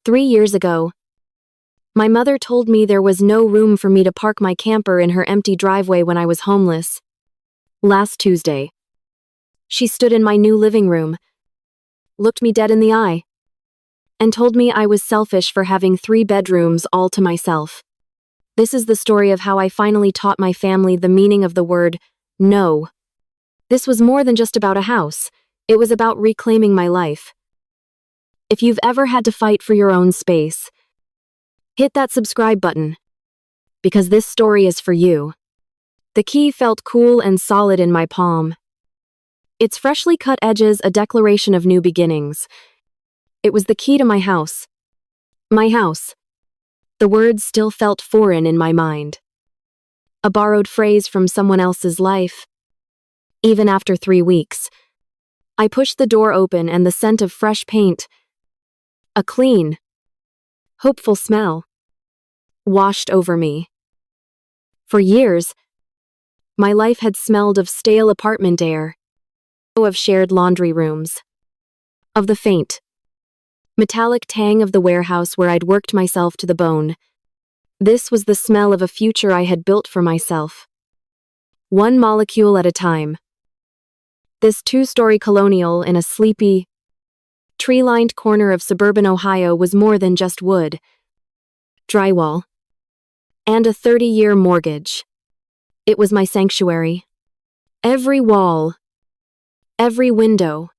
3 years ago, my mother told me there was no room for me to park my camper in her empty driveway when I was homeless. Last Tuesday, she stood in my new living room, looked me dead in the eye, and told me I was selfish for having 3 bedrooms all to myself. This is the story of how I finally taught my family the meaning of the word no. This was more than just about a house. It was about reclaiming my life. If you've ever had to fight for your own space, hit that subscribe button, because this story is for you. The key felt cool and solid in my palm. Its freshly cut edges a declaration of new beginnings. It was the key to my house. My house. The words still felt foreign in my mind. A borrowed phrase from someone else's life. Even after 3 weeks, I pushed the door open and the scent of fresh paint, a clean, hopeful smell, washed over me. For years, my life had smelled of stale apartment air, of shared laundry rooms, of the faint, metallic tang of the warehouse where I'd worked myself to the bone. This was the smell of a future I had built for myself. One molecule at a time. This 2-story colonial in a sleepy, tree-lined corner of suburban Ohio was more than just wood, drywall, and a 30-year mortgage. It was my sanctuary. Every wall, every window,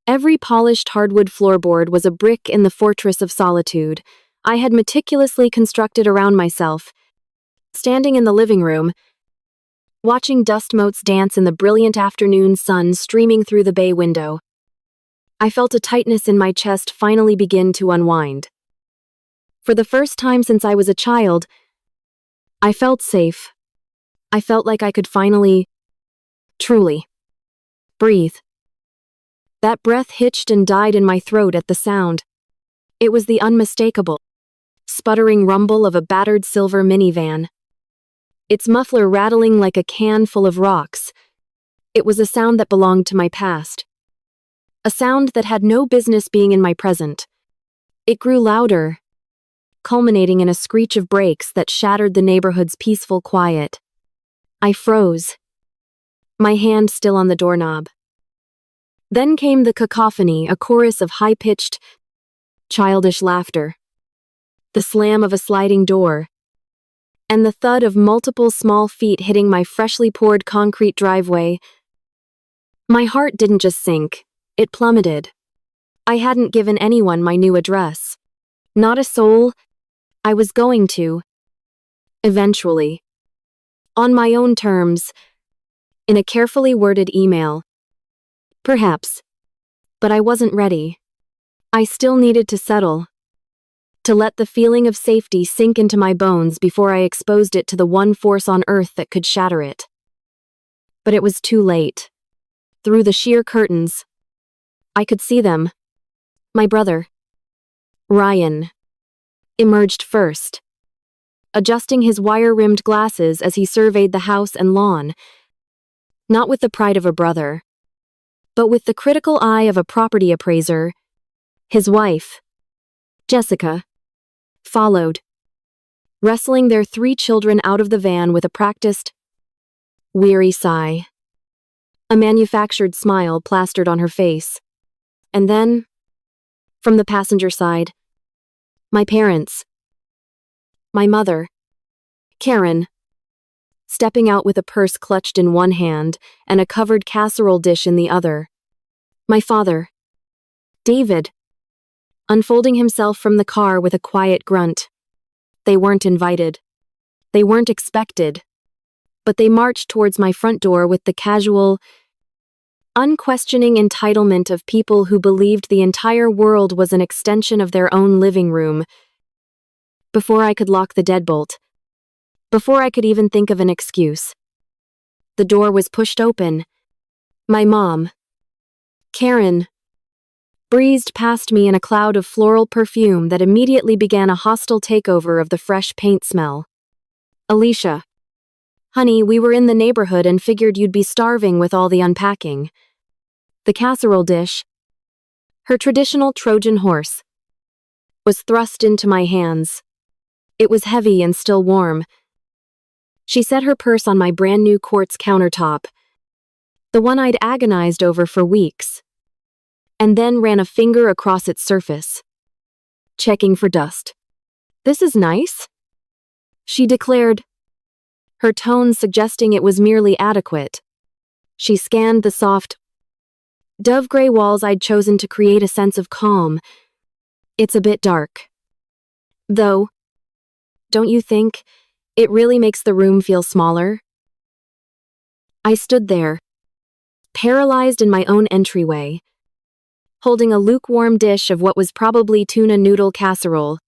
every polished hardwood floorboard was a brick in the fortress of solitude I had meticulously constructed around myself. Standing in the living room, watching dust motes dance in the brilliant afternoon sun streaming through the bay window, I felt a tightness in my chest finally begin to unwind. For the first time since I was a child, I felt safe. I felt like I could finally, truly, breathe. That breath hitched and died in my throat at the sound. It was the unmistakable, sputtering rumble of a battered silver minivan, its muffler rattling like a can full of rocks. It was a sound that belonged to my past. A sound that had no business being in my present. It grew louder, culminating in a screech of brakes that shattered the neighborhood's peaceful quiet. I froze, my hand still on the doorknob. Then came the cacophony, a chorus of high-pitched, childish laughter, the slam of a sliding door, and the thud of multiple small feet hitting my freshly poured concrete driveway. My heart didn't just sink, it plummeted. I hadn't given anyone my new address. Not a soul. I was going to. Eventually. On my own terms. In a carefully worded email. Perhaps. But I wasn't ready. I still needed to settle. To let the feeling of safety sink into my bones before I exposed it to the one force on earth that could shatter it. But it was too late. Through the sheer curtains, I could see them. My brother, Ryan, emerged first, adjusting his wire-rimmed glasses as he surveyed the house and lawn, not with the pride of a brother, but with the critical eye of a property appraiser. His wife, Jessica, followed, wrestling their 3 children out of the van with a practiced, weary sigh. A manufactured smile plastered on her face. And then, from the passenger side, my parents. My mother, Karen, stepping out with a purse clutched in one hand and a covered casserole dish in the other. My father, David, unfolding himself from the car with a quiet grunt. They weren't invited. They weren't expected. But they marched towards my front door with the casual, unquestioning entitlement of people who believed the entire world was an extension of their own living room. Before I could lock the deadbolt, before I could even think of an excuse, the door was pushed open. My mom, Karen, breezed past me in a cloud of floral perfume that immediately began a hostile takeover of the fresh paint smell. Alicia, honey, we were in the neighborhood and figured you'd be starving with all the unpacking. The casserole dish, her traditional Trojan horse, was thrust into my hands. It was heavy and still warm. She set her purse on my brand new quartz countertop, the one I'd agonized over for weeks, and then ran a finger across its surface, checking for dust. "This is nice," she declared, her tone suggesting it was merely adequate. She scanned the soft, dove-gray walls I'd chosen to create a sense of calm. "It's a bit dark, though, don't you think? It really makes the room feel smaller." I stood there, paralyzed in my own entryway, holding a lukewarm dish of what was probably tuna noodle casserole.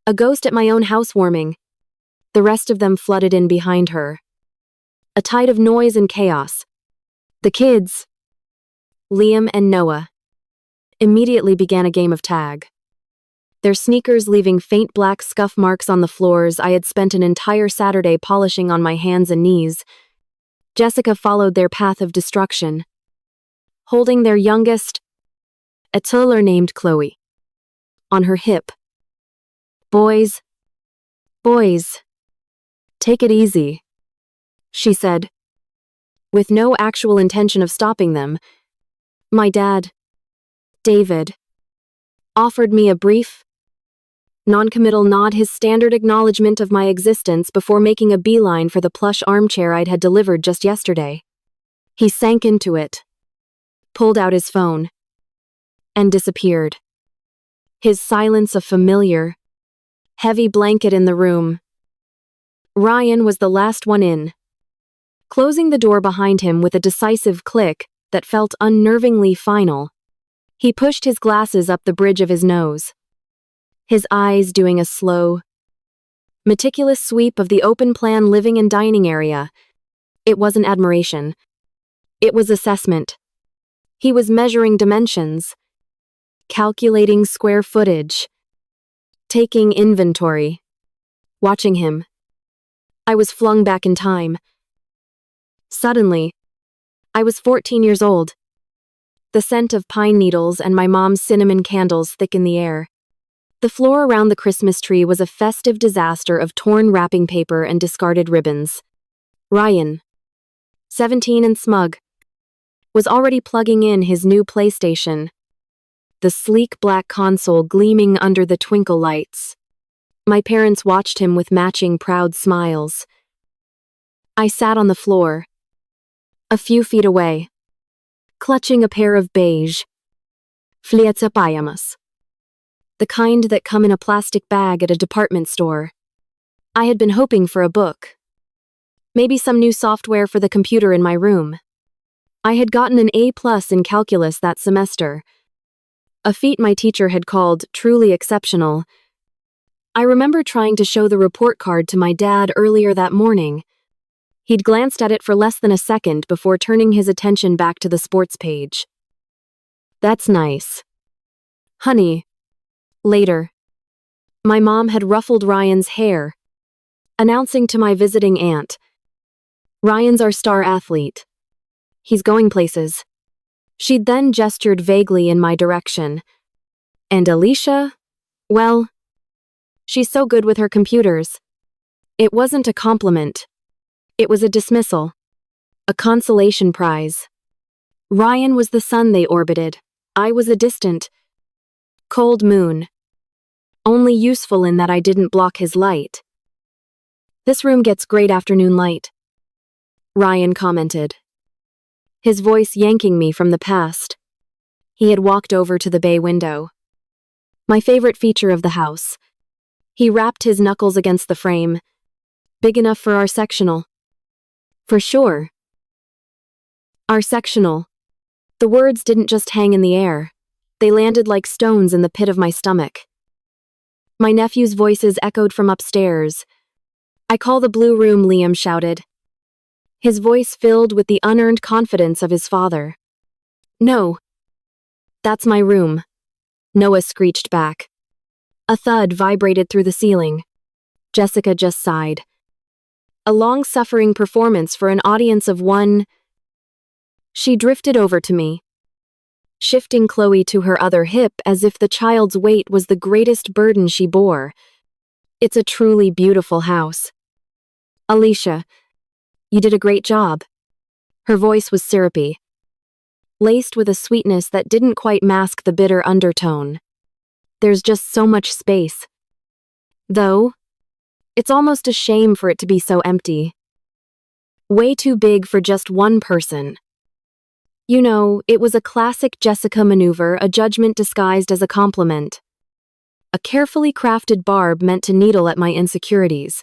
A ghost at my own housewarming. The rest of them flooded in behind her. A tide of noise and chaos. The kids, Liam and Noah, immediately began a game of tag, their sneakers leaving faint black scuff marks on the floors I had spent an entire Saturday polishing on my hands and knees. Jessica followed their path of destruction, holding their youngest, a toddler named Chloe, on her hip. Boys, take it easy," she said, with no actual intention of stopping them. My dad, David, offered me a brief, non-committal nod, his standard acknowledgement of my existence before making a beeline for the plush armchair I'd had delivered just yesterday. He sank into it, pulled out his phone, and disappeared. His silence a familiar, heavy blanket in the room. Ryan was the last one in, closing the door behind him with a decisive click that felt unnervingly final. He pushed his glasses up the bridge of his nose, his eyes doing a slow, meticulous sweep of the open-plan living and dining area. It wasn't admiration. It was assessment. He was measuring dimensions, calculating square footage, taking inventory. Watching him, I was flung back in time. Suddenly, I was 14 years old. The scent of pine needles and my mom's cinnamon candles thick in the air. The floor around the Christmas tree was a festive disaster of torn wrapping paper and discarded ribbons. Ryan, 17 and smug, was already plugging in his new PlayStation, the sleek black console gleaming under the twinkle lights. My parents watched him with matching proud smiles. I sat on the floor, a few feet away, clutching a pair of beige flieta pajamas, the kind that come in a plastic bag at a department store. I had been hoping for a book, maybe some new software for the computer in my room. I had gotten an A+ in calculus that semester, a feat my teacher had called truly exceptional. I remember trying to show the report card to my dad earlier that morning. He'd glanced at it for less than a second before turning his attention back to the sports page. "That's nice, honey." Later, my mom had ruffled Ryan's hair, announcing to my visiting aunt, "Ryan's our star athlete. He's going places." She'd then gestured vaguely in my direction. "And Alicia? Well, she's so good with her computers." It wasn't a compliment. It was a dismissal. A consolation prize. Ryan was the sun they orbited. I was a distant, cold moon. Only useful in that I didn't block his light. "This room gets great afternoon light," Ryan commented, his voice yanking me from the past. He had walked over to the bay window. "My favorite feature of the house." He rapped his knuckles against the frame. "Big enough for our sectional." "For sure. Our sectional." The words didn't just hang in the air. They landed like stones in the pit of my stomach. My nephew's voices echoed from upstairs. "I call the blue room," Liam shouted, his voice filled with the unearned confidence of his father. "No. That's my room," Noah screeched back. A thud vibrated through the ceiling. Jessica just sighed. A long-suffering performance for an audience of one. She drifted over to me, shifting Chloe to her other hip as if the child's weight was the greatest burden she bore. It's a truly beautiful house. Alicia, you did a great job. Her voice was syrupy, laced with a sweetness that didn't quite mask the bitter undertone. There's just so much space. Though, it's almost a shame for it to be so empty. Way too big for just one person. You know, it was a classic Jessica maneuver, a judgment disguised as a compliment. A carefully crafted barb meant to needle at my insecurities,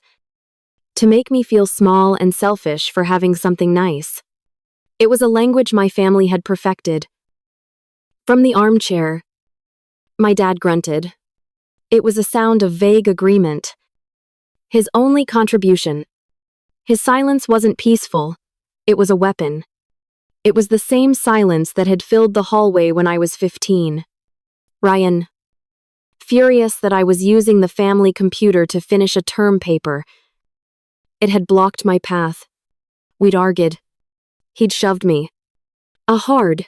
to make me feel small and selfish for having something nice. It was a language my family had perfected. From the armchair, my dad grunted. It was a sound of vague agreement. His only contribution. His silence wasn't peaceful. It was a weapon. It was the same silence that had filled the hallway when I was 15. Ryan, furious that I was using the family computer to finish a term paper. It had blocked my path. We'd argued. He'd shoved me. A hard,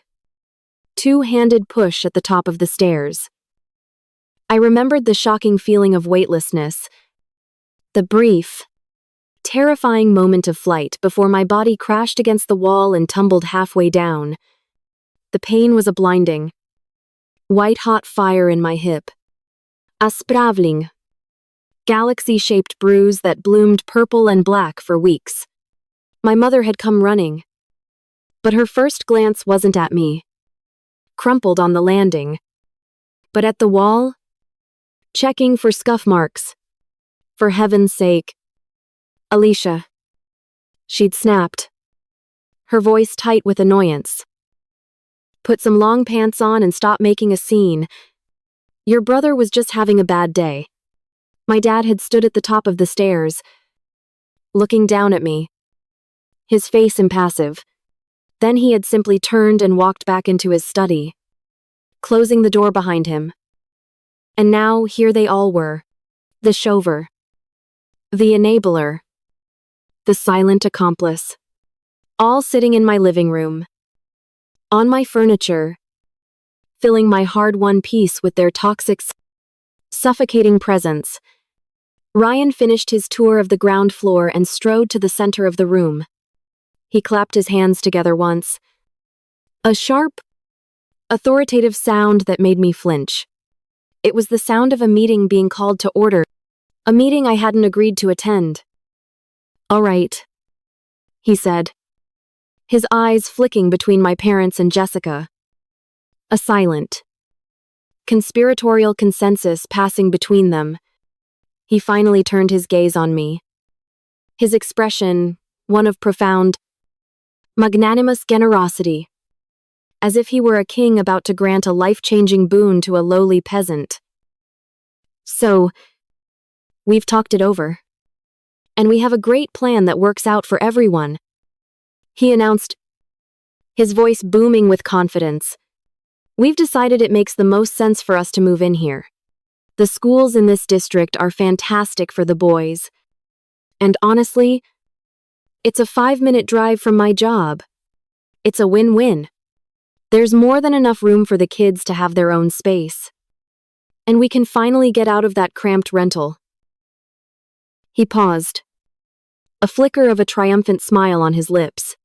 two-handed push at the top of the stairs. I remembered the shocking feeling of weightlessness, the brief, terrifying moment of flight before my body crashed against the wall and tumbled halfway down. The pain was a blinding, white-hot fire in my hip. A spravling, galaxy-shaped bruise that bloomed purple and black for weeks. My mother had come running, but her first glance wasn't at me, crumpled on the landing, but at the wall, checking for scuff marks. For heaven's sake. Alicia. She'd snapped, her voice tight with annoyance. Put some long pants on and stop making a scene. Your brother was just having a bad day. My dad had stood at the top of the stairs, looking down at me, his face impassive. Then he had simply turned and walked back into his study, closing the door behind him. And now here they all were, the chauffeur, the enabler, the silent accomplice, all sitting in my living room, on my furniture, filling my hard-won peace with their toxic, suffocating presence. Ryan finished his tour of the ground floor and strode to the center of the room. He clapped his hands together once. A sharp, authoritative sound that made me flinch. It was the sound of a meeting being called to order, a meeting I hadn't agreed to attend. All right, he said, his eyes flicking between my parents and Jessica. A silent, conspiratorial consensus passing between them. He finally turned his gaze on me. His expression, one of profound, magnanimous generosity, as if he were a king about to grant a life-changing boon to a lowly peasant. So, we've talked it over. And we have a great plan that works out for everyone, he announced, his voice booming with confidence. We've decided it makes the most sense for us to move in here. The schools in this district are fantastic for the boys. And honestly, it's a 5-minute drive from my job. It's a win-win. There's more than enough room for the kids to have their own space. And we can finally get out of that cramped rental. He paused, a flicker of a triumphant smile on his lips,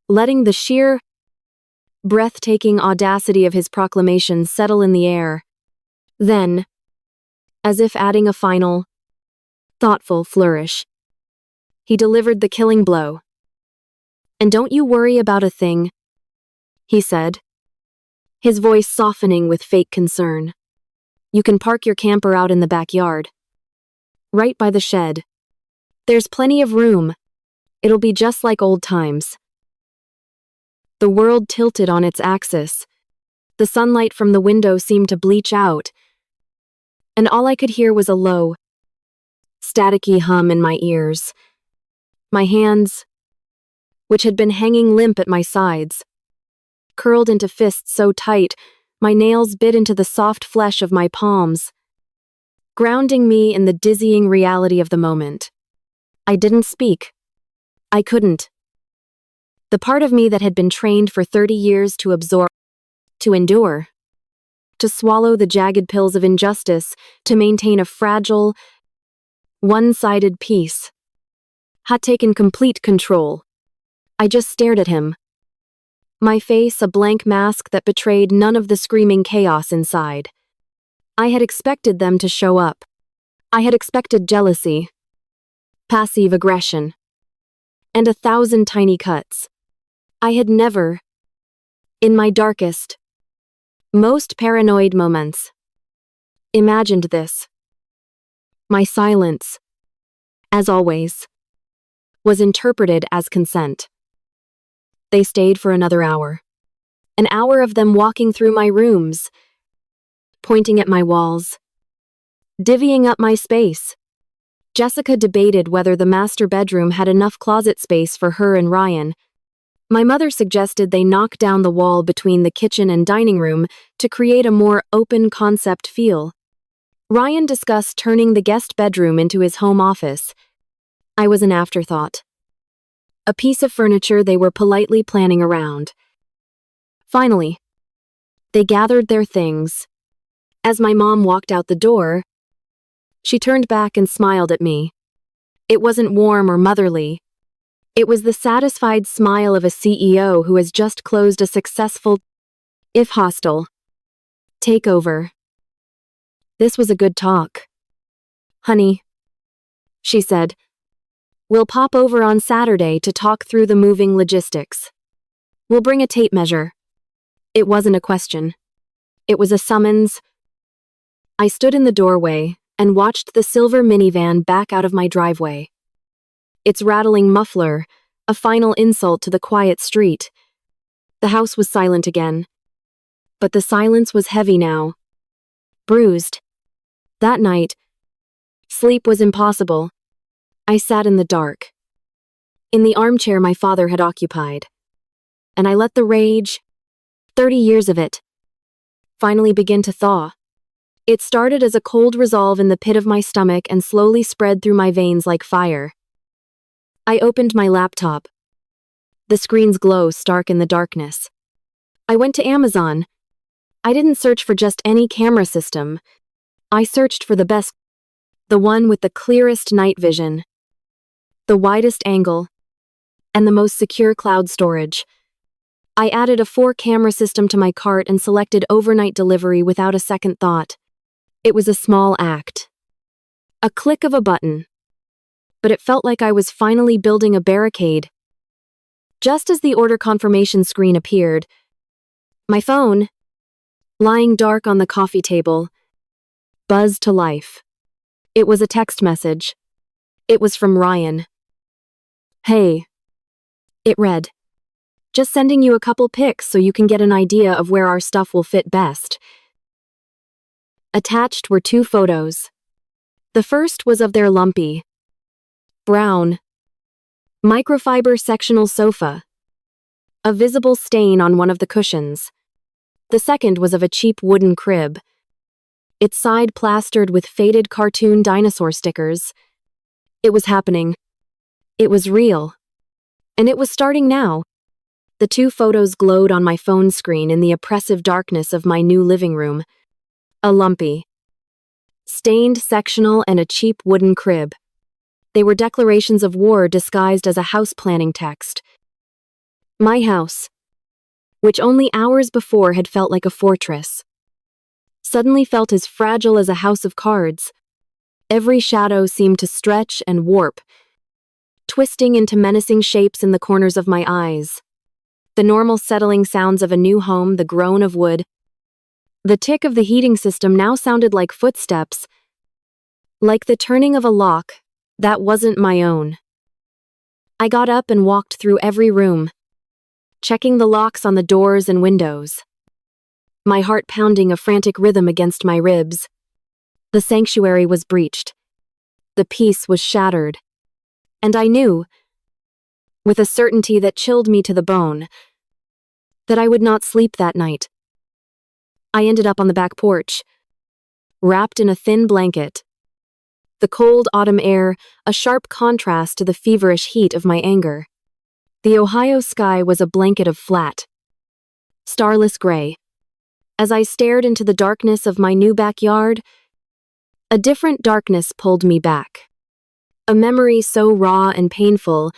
letting the sheer, breathtaking audacity of his proclamation settle in the air. Then, as if adding a final, thoughtful flourish, he delivered the killing blow. And don't you worry about a thing, he said, his voice softening with fake concern. You can park your camper out in the backyard, right by the shed. There's plenty of room. It'll be just like old times. The world tilted on its axis. The sunlight from the window seemed to bleach out, and all I could hear was a low, staticky hum in my ears. My hands, which had been hanging limp at my sides, curled into fists so tight, my nails bit into the soft flesh of my palms, grounding me in the dizzying reality of the moment. I didn't speak. I couldn't. The part of me that had been trained for 30 years to absorb To endure. To swallow the jagged pills of injustice, to maintain a fragile, one-sided peace. Had taken complete control. I just stared at him. My face a blank mask that betrayed none of the screaming chaos inside. I had expected them to show up. I had expected jealousy, passive aggression, and 1,000 tiny cuts. I had never, in my darkest, most paranoid moments, imagined this. My silence, as always, was interpreted as consent. They stayed for another hour. An hour of them walking through my rooms, pointing at my walls, divvying up my space. Jessica debated whether the master bedroom had enough closet space for her and Ryan. My mother suggested they knock down the wall between the kitchen and dining room to create a more open concept feel. Ryan discussed turning the guest bedroom into his home office. I was an afterthought. A piece of furniture they were politely planning around. Finally, they gathered their things. As my mom walked out the door, she turned back and smiled at me. It wasn't warm or motherly. It was the satisfied smile of a CEO who has just closed a successful, if hostile, takeover. This was a good talk. Honey, she said, we'll pop over on Saturday to talk through the moving logistics. We'll bring a tape measure. It wasn't a question. It was a summons. I stood in the doorway and watched the silver minivan back out of my driveway. Its rattling muffler, a final insult to the quiet street. The house was silent again. But the silence was heavy now. Bruised. That night, sleep was impossible. I sat in the dark, in the armchair my father had occupied, and I let the rage, 30 years of it, finally begin to thaw. It started as a cold resolve in the pit of my stomach and slowly spread through my veins like fire. I opened my laptop. The screen's glow stark in the darkness. I went to Amazon. I didn't search for just any camera system. I searched for the best, the one with the clearest night vision, the widest angle, and the most secure cloud storage. I added a 4-camera system to my cart and selected overnight delivery without a second thought. It was a small act. A click of a button. But it felt like I was finally building a barricade. Just as the order confirmation screen appeared, my phone, lying dark on the coffee table, buzzed to life. It was a text message. It was from Ryan. Hey. It read, just sending you a couple pics so you can get an idea of where our stuff will fit best. Attached were 2 photos. The first was of their lumpy, brown, microfiber sectional sofa, a visible stain on one of the cushions. The second was of a cheap wooden crib, its side plastered with faded cartoon dinosaur stickers. It was happening. It was real. And it was starting now. The 2 photos glowed on my phone screen in the oppressive darkness of my new living room. A lumpy, stained sectional and a cheap wooden crib. They were declarations of war disguised as a house planning text. My house, which only hours before had felt like a fortress, suddenly felt as fragile as a house of cards. Every shadow seemed to stretch and warp, twisting into menacing shapes in the corners of my eyes. The normal settling sounds of a new home, the groan of wood, the tick of the heating system now sounded like footsteps, like the turning of a lock that wasn't my own. I got up and walked through every room, checking the locks on the doors and windows, my heart pounding a frantic rhythm against my ribs. The sanctuary was breached. The peace was shattered. And I knew, with a certainty that chilled me to the bone, that I would not sleep that night. I ended up on the back porch, wrapped in a thin blanket. The cold autumn air, a sharp contrast to the feverish heat of my anger. The Ohio sky was a blanket of flat, starless gray. As I stared into the darkness of my new backyard, a different darkness pulled me back. A memory so raw and painful,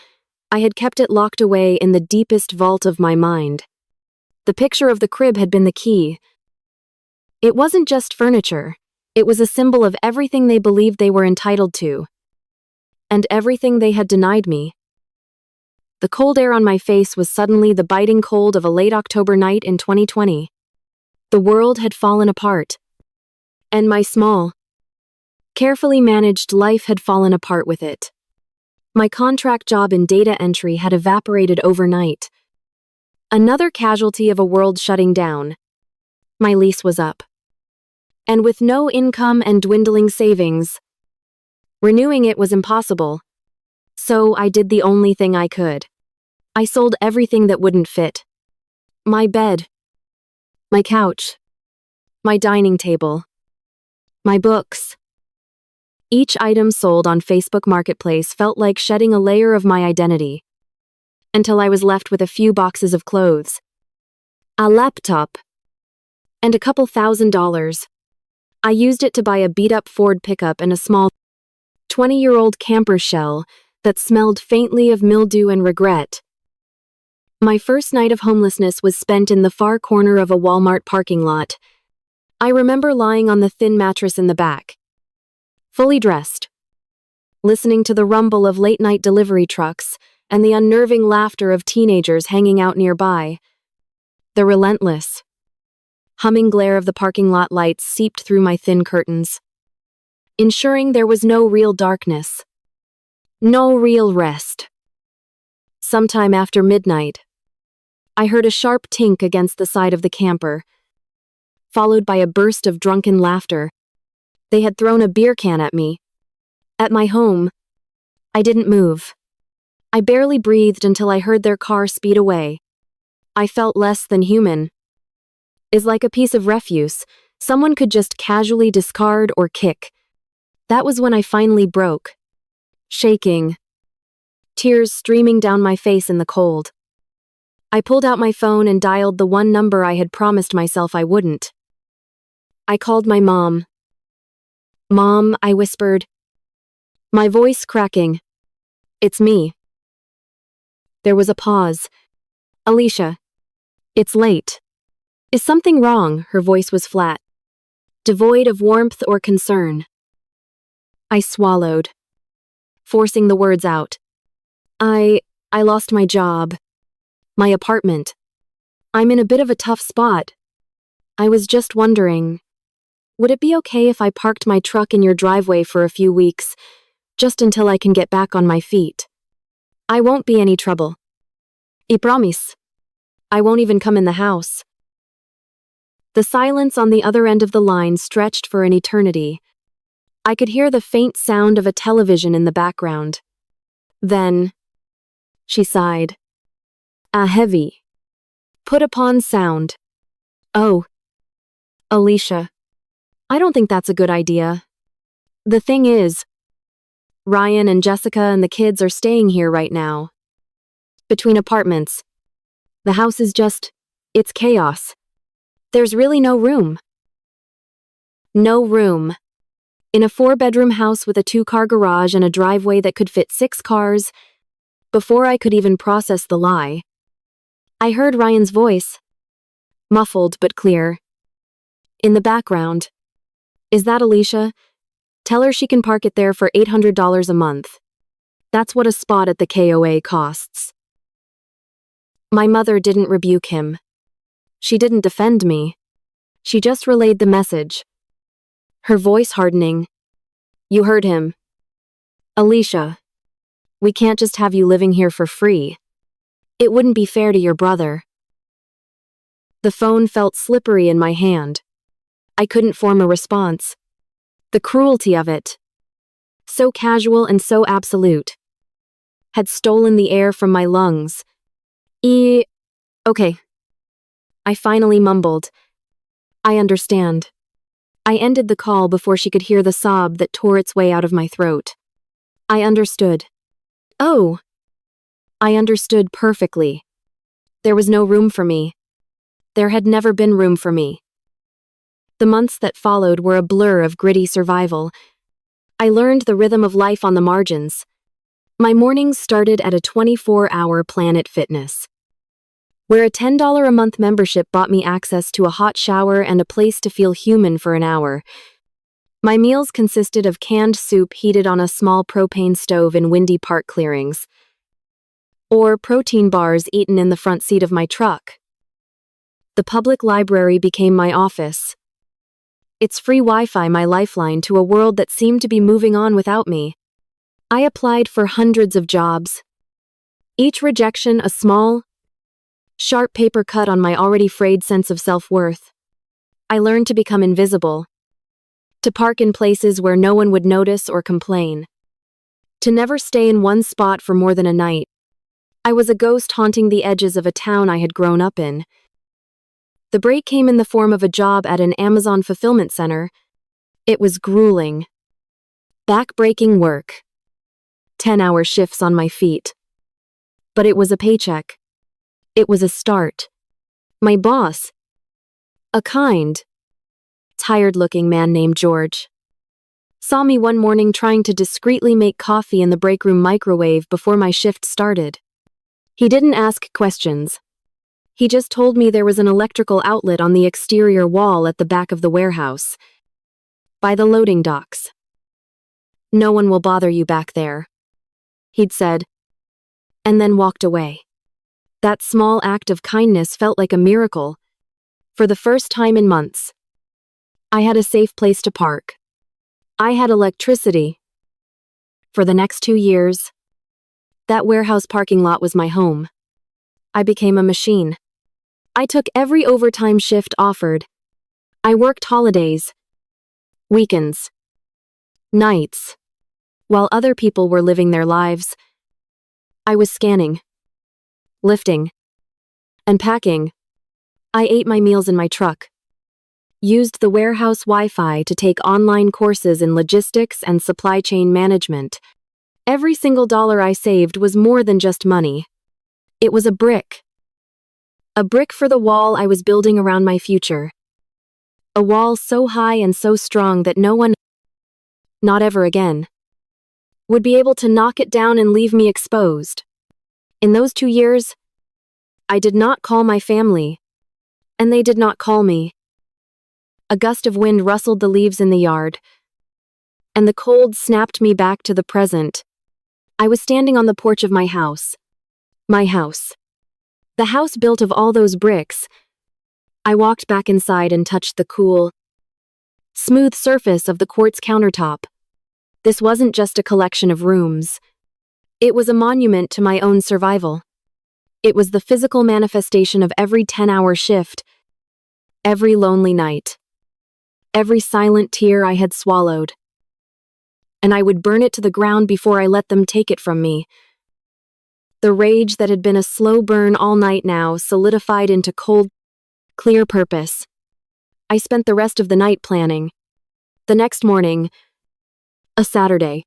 I had kept it locked away in the deepest vault of my mind. The picture of the crib had been the key. It wasn't just furniture. It was a symbol of everything they believed they were entitled to, and everything they had denied me. The cold air on my face was suddenly the biting cold of a late October night in 2020. The world had fallen apart, and my small, carefully managed life had fallen apart with it. My contract job in data entry had evaporated overnight. Another casualty of a world shutting down. My lease was up. And with no income and dwindling savings, renewing it was impossible. So I did the only thing I could. I sold everything that wouldn't fit. My bed, my couch, my dining table, my books. Each item sold on Facebook Marketplace felt like shedding a layer of my identity, until I was left with a few boxes of clothes, a laptop, and a couple $1,000s. I used it to buy a beat-up Ford pickup and a small 20-year-old camper shell that smelled faintly of mildew and regret. My first night of homelessness was spent in the far corner of a Walmart parking lot. I remember lying on the thin mattress in the back, fully dressed, listening to the rumble of late-night delivery trucks and the unnerving laughter of teenagers hanging out nearby. The relentless, humming glare of the parking lot lights seeped through my thin curtains, ensuring there was no real darkness, no real rest. Sometime after midnight, I heard a sharp tink against the side of the camper, followed by a burst of drunken laughter. They had thrown a beer can at me. At my home, I didn't move. I barely breathed until I heard their car speed away. I felt less than human. Is like a piece of refuse someone could just casually discard or kick. That was when I finally broke, shaking, tears streaming down my face in the cold. I pulled out my phone and dialed the one number I had promised myself I wouldn't. I called my mom. "Mom," I whispered, my voice cracking. "It's me." There was a pause. "Alicia, it's late. Is something wrong?" Her voice was flat, devoid of warmth or concern. I swallowed, forcing the words out. I lost my job. My apartment. I'm in a bit of a tough spot. I was just wondering, would it be okay if I parked my truck in your driveway for a few weeks, just until I can get back on my feet? I won't be any trouble. I promise. I won't even come in the house. The silence on the other end of the line stretched for an eternity. I could hear the faint sound of a television in the background. Then, she sighed. A heavy, put-upon sound. "Oh, Alicia, I don't think that's a good idea. The thing is, Ryan and Jessica and the kids are staying here right now. Between apartments. The house is it's chaos. There's really no room." No room. In a 4-bedroom house with a 2-car garage and a driveway that could fit 6 cars. Before I could even process the lie, I heard Ryan's voice, muffled but clear. In the background. "Is that Alicia? Tell her she can park it there for $800 a month. That's what a spot at the KOA costs." My mother didn't rebuke him. She didn't defend me. She just relayed the message, her voice hardening. "You heard him. Alicia, we can't just have you living here for free. It wouldn't be fair to your brother." The phone felt slippery in my hand. I couldn't form a response. The cruelty of it, so casual and so absolute, had stolen the air from my lungs. Okay. I finally mumbled. "I understand." I ended the call before she could hear the sob that tore its way out of my throat. I understood. Oh. I understood perfectly. There was no room for me. There had never been room for me. The months that followed were a blur of gritty survival. I learned the rhythm of life on the margins. My mornings started at a 24-hour Planet Fitness, where a $10 a month membership bought me access to a hot shower and a place to feel human for an hour. My meals consisted of canned soup heated on a small propane stove in windy park clearings, or protein bars eaten in the front seat of my truck. The public library became my office. Its free Wi-Fi my lifeline to a world that seemed to be moving on without me. I applied for hundreds of jobs. Each rejection a small, sharp paper cut on my already frayed sense of self-worth. I learned to become invisible, to park in places where no one would notice or complain, to never stay in one spot for more than a night. I was a ghost haunting the edges of a town I had grown up in. The break came in the form of a job at an Amazon fulfillment center. It was grueling. Back-breaking work. 10-hour shifts on my feet. But it was a paycheck. It was a start. My boss, a kind, tired-looking man named George, saw me one morning trying to discreetly make coffee in the break room microwave before my shift started. He didn't ask questions. He just told me there was an electrical outlet on the exterior wall at the back of the warehouse, by the loading docks. "No one will bother you back there," he'd said, and then walked away. That small act of kindness felt like a miracle. For the first time in months, I had a safe place to park. I had electricity. For the next 2 years, that warehouse parking lot was my home. I became a machine. I took every overtime shift offered. I worked holidays, weekends, nights. While other people were living their lives, I was scanning, lifting, and packing. I ate my meals in my truck, used the warehouse Wi-Fi to take online courses in logistics and supply chain management. Every single dollar I saved was more than just money. It was a brick. A brick for the wall I was building around my future. A wall so high and so strong that no one, not ever again, would be able to knock it down and leave me exposed. In those 2 years, I did not call my family, and they did not call me. A gust of wind rustled the leaves in the yard, and the cold snapped me back to the present. I was standing on the porch of my house. My house. The house built of all those bricks. I walked back inside and touched the cool, smooth surface of the quartz countertop. This wasn't just a collection of rooms. It was a monument to my own survival. It was the physical manifestation of every 10-hour shift, every lonely night, every silent tear I had swallowed. And I would burn it to the ground before I let them take it from me. The rage that had been a slow burn all night now solidified into cold, clear purpose. I spent the rest of the night planning. The next morning, a Saturday,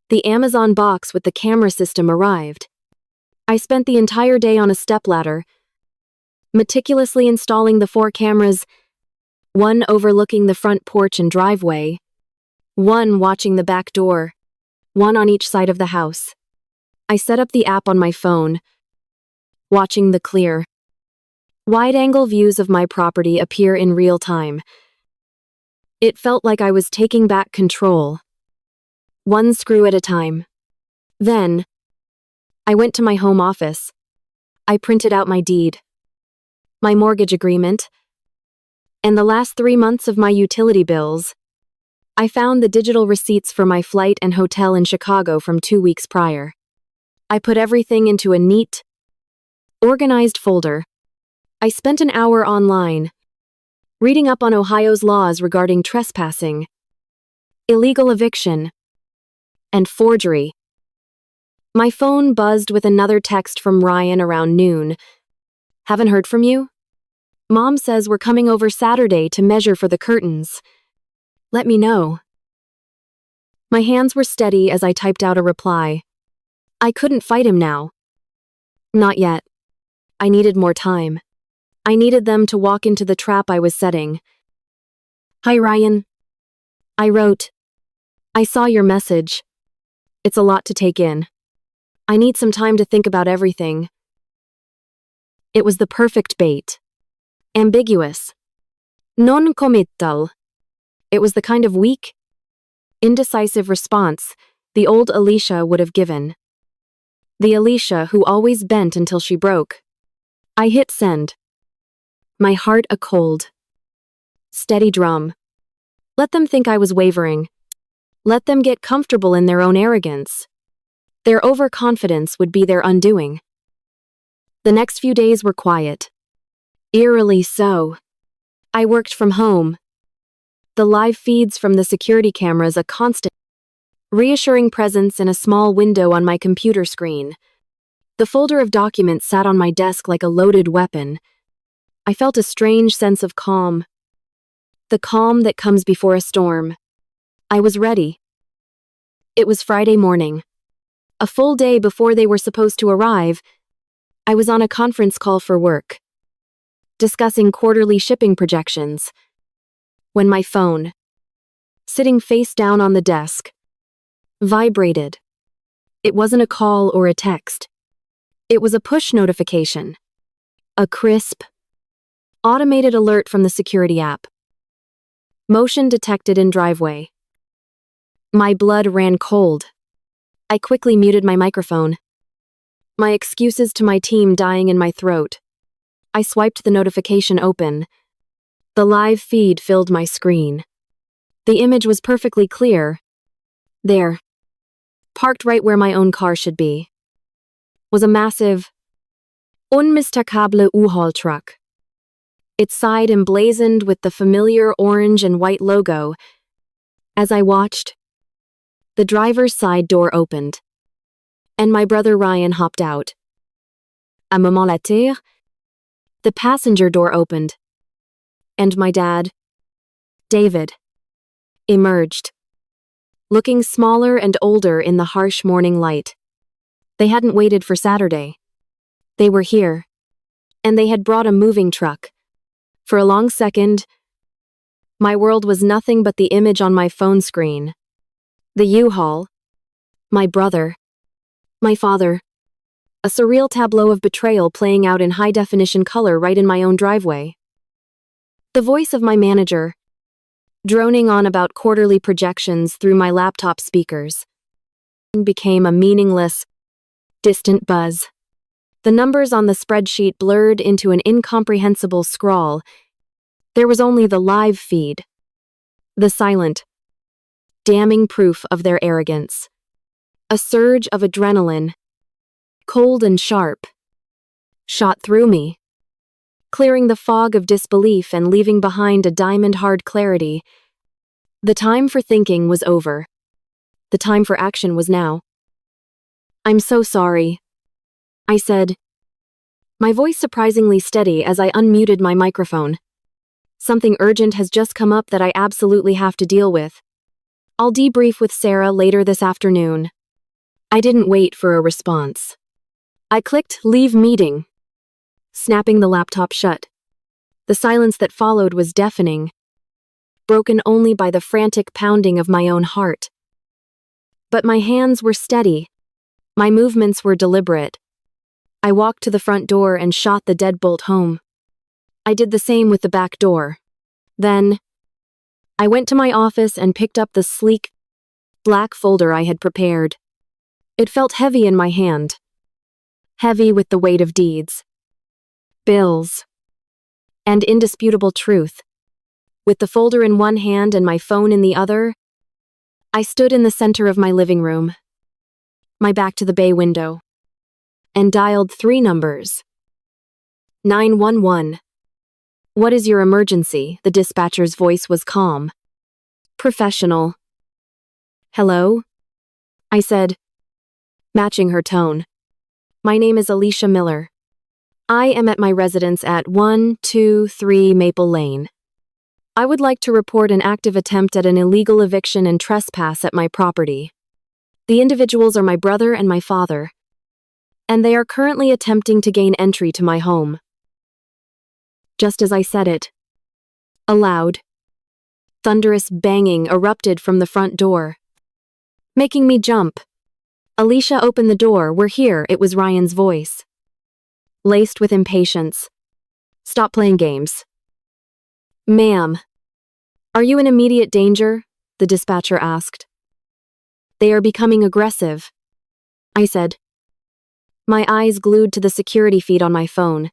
the Amazon box with the camera system arrived. I spent the entire day on a stepladder, meticulously installing the 4 cameras, one overlooking the front porch and driveway, one watching the back door, one on each side of the house. I set up the app on my phone, watching the clear, wide-angle views of my property appear in real time. It felt like I was taking back control, one screw at a time. Then, I went to my home office. I printed out my deed, my mortgage agreement, and the last 3 months of my utility bills. I found the digital receipts for my flight and hotel in Chicago from 2 weeks prior. I put everything into a neat, organized folder. I spent an hour online, reading up on Ohio's laws regarding trespassing, illegal eviction, and forgery. My phone buzzed with another text from Ryan around noon. "Haven't heard from you? Mom says we're coming over Saturday to measure for the curtains. Let me know." My hands were steady as I typed out a reply. I couldn't fight him now. Not yet. I needed more time. I needed them to walk into the trap I was setting. Hi, Ryan. I wrote, I saw your message. It's a lot to take in. I need some time to think about everything. It was the perfect bait. Ambiguous. Non committal. It was the kind of weak, indecisive response the old Alicia would have given. The Alicia who always bent until she broke. I hit send. My heart a cold. Steady drum. Let them think I was wavering. Let them get comfortable in their own arrogance. Their overconfidence would be their undoing. The next few days were quiet. Eerily so. I worked from home. The live feeds from the security cameras a constant, reassuring presence in a small window on my computer screen. The folder of documents sat on my desk like a loaded weapon. I felt a strange sense of calm. The calm that comes before a storm. I was ready. It was Friday morning. A full day before they were supposed to arrive, I was on a conference call for work, discussing quarterly shipping projections, when my phone, sitting face down on the desk, vibrated. It wasn't a call or a text. It was a push notification. A crisp, automated alert from the security app. Motion detected in driveway. My blood ran cold. I quickly muted my microphone. My excuses to my team dying in my throat. I swiped the notification open. The live feed filled my screen. The image was perfectly clear. There, parked right where my own car should be, was a massive, unmistakable U-Haul truck. Its side emblazoned with the familiar orange and white logo. As I watched, the driver's side door opened, and my brother Ryan hopped out. À moment la terre, the passenger door opened, and my dad, David, emerged, looking smaller and older in the harsh morning light. They hadn't waited for Saturday. They were here, and they had brought a moving truck. For a long second, my world was nothing but the image on my phone screen. The U-Haul, my brother, my father, a surreal tableau of betrayal playing out in high-definition color right in my own driveway. The voice of my manager, droning on about quarterly projections through my laptop speakers, became a meaningless, distant buzz. The numbers on the spreadsheet blurred into an incomprehensible scrawl. There was only the live feed, the silent, damning proof of their arrogance. A surge of adrenaline, cold and sharp, shot through me, clearing the fog of disbelief and leaving behind a diamond-hard clarity. The time for thinking was over. The time for action was now. I'm so sorry, I said, my voice surprisingly steady as I unmuted my microphone. Something urgent has just come up that I absolutely have to deal with. I'll debrief with Sarah later this afternoon. I didn't wait for a response. I clicked Leave Meeting, snapping the laptop shut. The silence that followed was deafening, broken only by the frantic pounding of my own heart. But my hands were steady. My movements were deliberate. I walked to the front door and shot the deadbolt home. I did the same with the back door. Then, I went to my office and picked up the sleek, black folder I had prepared. It felt heavy in my hand. Heavy with the weight of deeds, bills, and indisputable truth. With the folder in one hand and my phone in the other, I stood in the center of my living room, my back to the bay window, and dialed 3 numbers. 911. What is your emergency? The dispatcher's voice was calm, professional. Hello? I said, matching her tone. My name is Alicia Miller. I am at my residence at 123 Maple Lane. I would like to report an active attempt at an illegal eviction and trespass at my property. The individuals are my brother and my father, and they are currently attempting to gain entry to my home. Just as I said it, aloud, Thunderous banging erupted from the front door, making me jump. "Alicia, open the door, we're here," it was Ryan's voice, laced with impatience. "Stop playing games." "Ma'am, are you in immediate danger?" the dispatcher asked. "They are becoming aggressive," I said, my eyes glued to the security feed on my phone.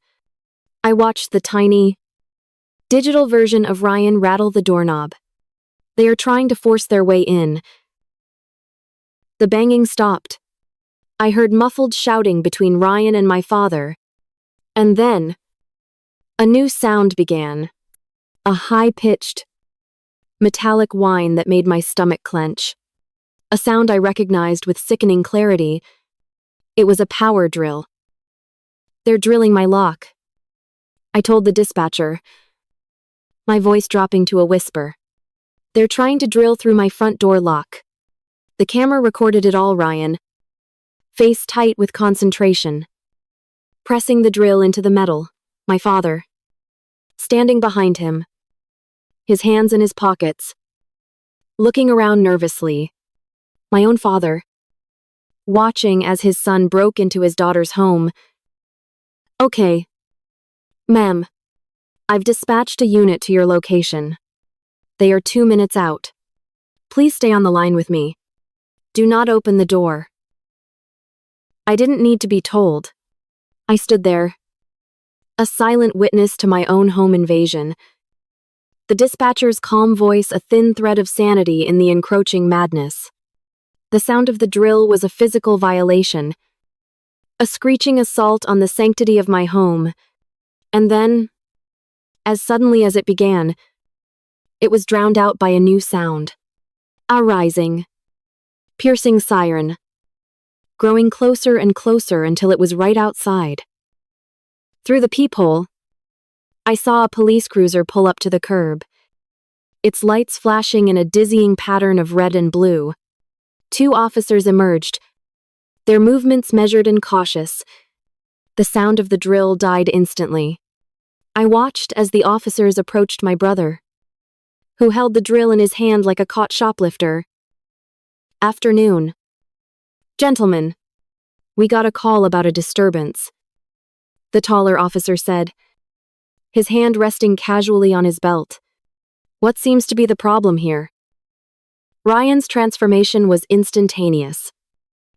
I watched the tiny, digital version of Ryan rattle the doorknob. They are trying to force their way in. The banging stopped. I heard muffled shouting between Ryan and my father. And then, a new sound began. A high-pitched, metallic whine that made my stomach clench. A sound I recognized with sickening clarity. It was a power drill. "They're drilling my lock," I told the dispatcher, my voice dropping to a whisper. "They're trying to drill through my front door lock." The camera recorded it all, Ryan, face tight with concentration, pressing the drill into the metal, my father, standing behind him, his hands in his pockets, looking around nervously, my own father, watching as his son broke into his daughter's home. "Okay, ma'am, I've dispatched a unit to your location. They are 2 minutes out. Please stay on the line with me. Do not open the door." I didn't need to be told. I stood there, a silent witness to my own home invasion. The dispatcher's calm voice a thin thread of sanity in the encroaching madness. The sound of the drill was a physical violation, a screeching assault on the sanctity of my home. And then, as suddenly as it began, it was drowned out by a new sound. A rising, piercing siren, growing closer and closer until it was right outside. Through the peephole, I saw a police cruiser pull up to the curb, its lights flashing in a dizzying pattern of red and blue. 2 officers emerged, their movements measured and cautious. The sound of the drill died instantly. I watched as the officers approached my brother, who held the drill in his hand like a caught shoplifter. "Afternoon. Gentlemen, we got a call about a disturbance," the taller officer said, his hand resting casually on his belt. "What seems to be the problem here?" Ryan's transformation was instantaneous.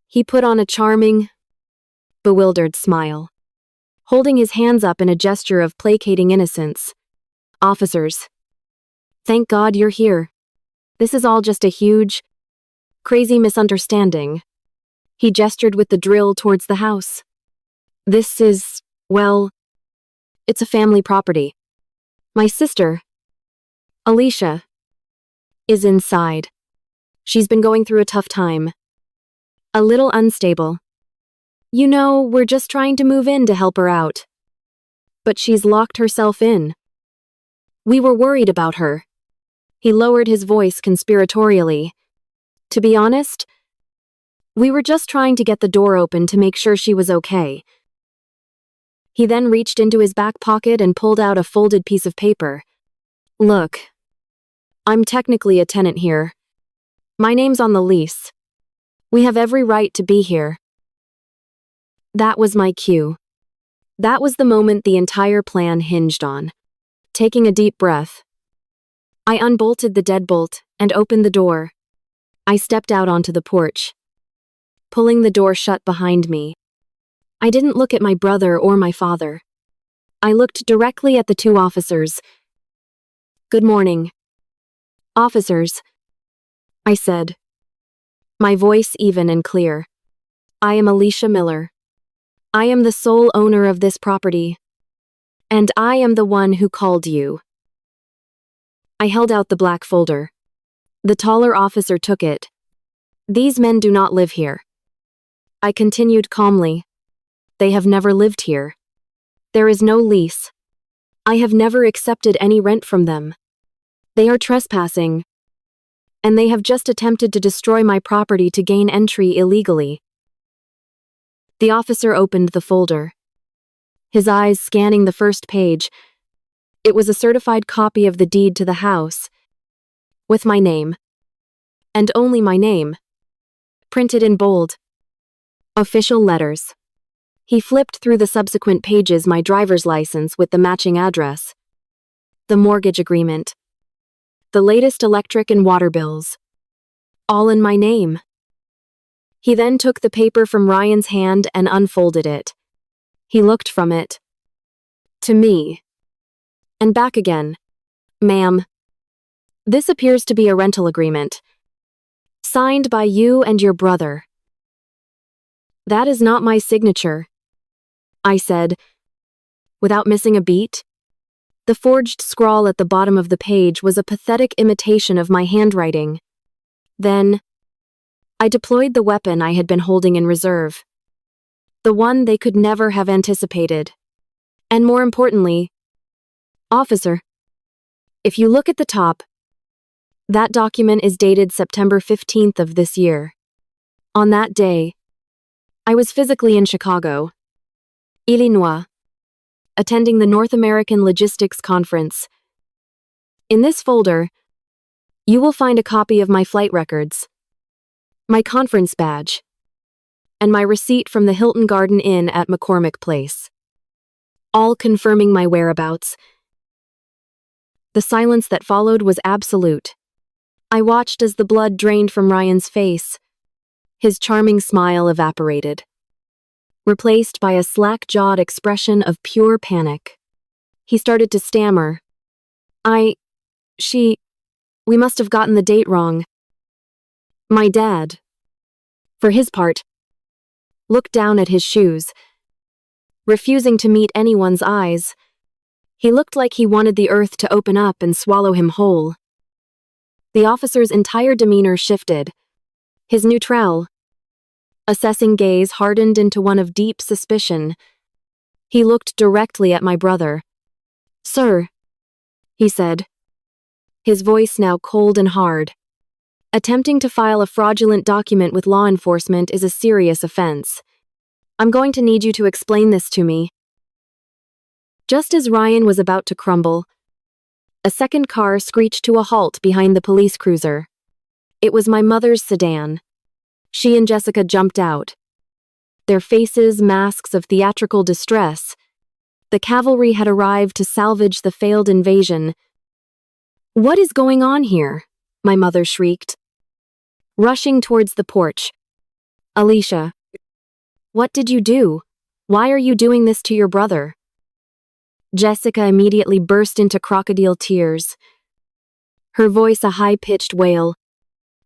He put on a charming, bewildered smile, holding his hands up in a gesture of placating innocence. "Officers, thank God you're here. This is all just a huge, crazy misunderstanding." He gestured with the drill towards the house. "This is, well, it's a family property. My sister, Alicia, is inside. She's been going through a tough time. A little unstable. You know, we're just trying to move in to help her out. But she's locked herself in. We were worried about her." He lowered his voice conspiratorially. "To be honest, we were just trying to get the door open to make sure she was okay." He then reached into his back pocket and pulled out a folded piece of paper. "Look, I'm technically a tenant here. My name's on the lease. We have every right to be here." That was my cue. That was the moment the entire plan hinged on. Taking a deep breath, I unbolted the deadbolt and opened the door. I stepped out onto the porch, pulling the door shut behind me. I didn't look at my brother or my father. I looked directly at the 2 officers. "Good morning, officers," I said, my voice even and clear. "I am Alicia Miller. I am the sole owner of this property. And I am the one who called you." I held out the black folder. The taller officer took it. "These men do not live here." I continued calmly. "They have never lived here. There is no lease. I have never accepted any rent from them. They are trespassing. And they have just attempted to destroy my property to gain entry illegally." The officer opened the folder, his eyes scanning the first page. It was a certified copy of the deed to the house. with my name, and only my name, printed in bold. Official letters. He flipped through the subsequent pages, my driver's license with the matching address, the mortgage agreement, the latest electric and water bills, all in my name. He then took the paper from Ryan's hand and unfolded it. He looked from it to me and back again. Ma'am, this appears to be a rental agreement, signed by you and your brother. That is not my signature, I said, without missing a beat. The forged scrawl at the bottom of the page was a pathetic imitation of my handwriting. Then, I deployed the weapon I had been holding in reserve. The one they could never have anticipated. And more importantly, officer, if you look at the top, that document is dated September 15th of this year. On that day, I was physically in Chicago, Illinois, attending the North American Logistics Conference. In this folder, you will find a copy of my flight records, my conference badge, and my receipt from the Hilton Garden Inn at McCormick Place, all confirming my whereabouts. The silence that followed was absolute. I watched as the blood drained from Ryan's face. His charming smile evaporated, replaced by a slack-jawed expression of pure panic. He started to stammer. We must have gotten the date wrong. My dad, for his part, looked down at his shoes, refusing to meet anyone's eyes. He looked like he wanted the earth to open up and swallow him whole. The officer's entire demeanor shifted. His neutral, assessing gaze hardened into one of deep suspicion. He looked directly at my brother. Sir, he said, his voice now cold and hard. Attempting to file a fraudulent document with law enforcement is a serious offense. I'm going to need you to explain this to me. Just as Ryan was about to crumble, a second car screeched to a halt behind the police cruiser. It was my mother's sedan. She and Jessica jumped out, their faces masks of theatrical distress. The cavalry had arrived to salvage the failed invasion. What is going on here? My mother shrieked, rushing towards the porch. Alicia, what did you do? Why are you doing this to your brother? Jessica immediately burst into crocodile tears, her voice a high-pitched wail.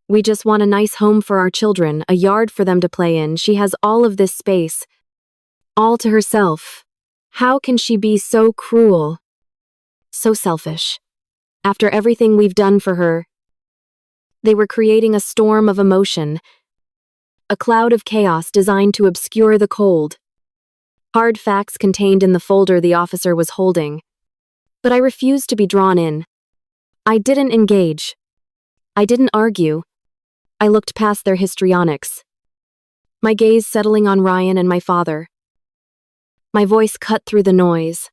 We just want a nice home for our children, a yard for them to play in. She has all of this space, all to herself. How can she be so cruel? So selfish. After everything we've done for her. They were creating a storm of emotion, a cloud of chaos designed to obscure the cold, hard facts contained in the folder the officer was holding. But I refused to be drawn in. I didn't engage. I didn't argue. I looked past their histrionics, my gaze settling on Ryan and my father. My voice cut through the noise,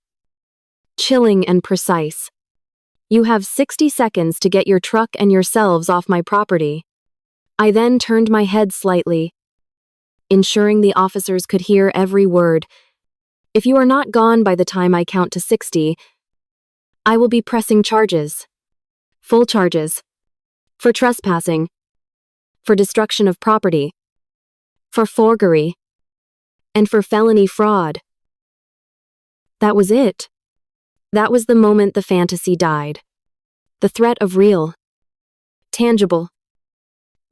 chilling and precise. You have 60 seconds to get your truck and yourselves off my property. I then turned my head slightly, ensuring the officers could hear every word. If you are not gone by the time I count to 60, I will be pressing charges. Full charges. For trespassing. For destruction of property. For forgery. And for felony fraud. That was it. That was the moment the fantasy died. The threat of real, tangible,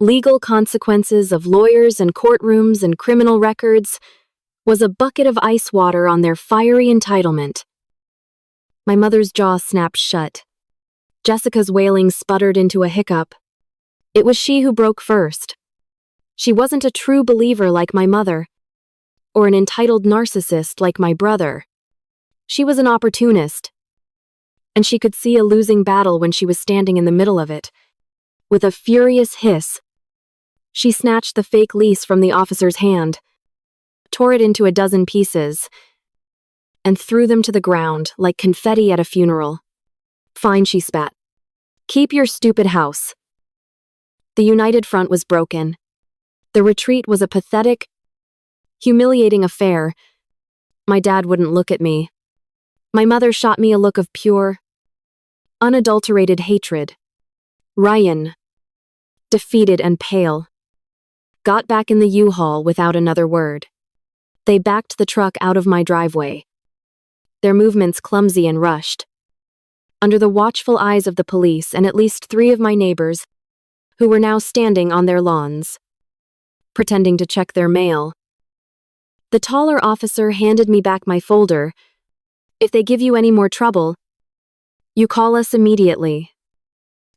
legal consequences of lawyers and courtrooms and criminal records was a bucket of ice water on their fiery entitlement. My mother's jaw snapped shut. Jessica's wailing sputtered into a hiccup. It was she who broke first. She wasn't a true believer like my mother, or an entitled narcissist like my brother. She was an opportunist, and she could see a losing battle when she was standing in the middle of it. With a furious hiss, she snatched the fake lease from the officer's hand, tore it into a dozen pieces, and threw them to the ground like confetti at a funeral. Fine, she spat. Keep your stupid house. The united front was broken. The retreat was a pathetic, humiliating affair. My dad wouldn't look at me. My mother shot me a look of pure, unadulterated hatred. Ryan, defeated and pale, got back in the U-Haul without another word. They backed the truck out of my driveway, their movements clumsy and rushed. Under the watchful eyes of the police and at least 3 of my neighbors, who were now standing on their lawns, pretending to check their mail. The taller officer handed me back my folder. If they give you any more trouble, you call us immediately.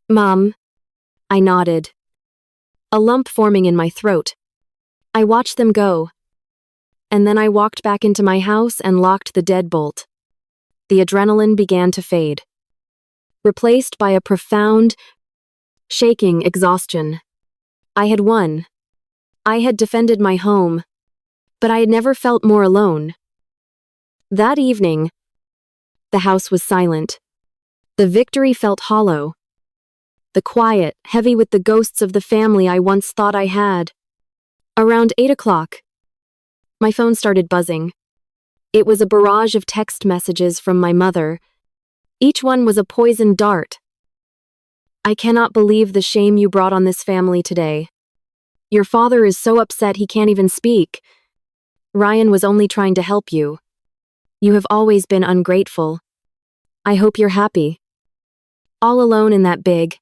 Mom, I nodded, a lump forming in my throat. I watched them go, and then I walked back into my house and locked the deadbolt. The adrenaline began to fade, replaced by a profound, shaking exhaustion. I had won. I had defended my home, but I had never felt more alone. That evening, the house was silent. The victory felt hollow. The quiet, heavy with the ghosts of the family I once thought I had. Around 8 o'clock, my phone started buzzing. It was a barrage of text messages from my mother. Each one was a poisoned dart. I cannot believe the shame you brought on this family today. Your father is so upset he can't even speak. Ryan was only trying to help you. You have always been ungrateful. I hope you're happy. All alone in that big,